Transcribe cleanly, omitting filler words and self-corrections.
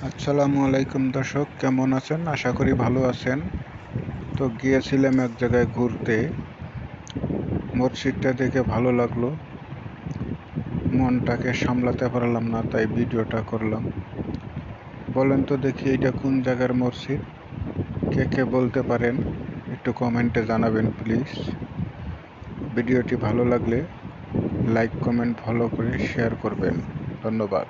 আসসালামু আলাইকুম দর্শক, কেমন আছেন? আশা করি ভালো আছেন। তো গিয়েছিলাম এক জায়গায় ঘুরতে। মসজিদটা দেখে ভালো লাগলো, মনটাকে সামলাতে পারলাম না, তাই ভিডিওটা করলাম। বলেন তো দেখি, এটা কোন জায়গার মসজিদ? কে কে বলতে পারেন একটু কমেন্টে জানাবেন প্লিজ। ভিডিওটি ভালো লাগলে লাইক কমেন্ট ফলো করে শেয়ার করবেন। ধন্যবাদ।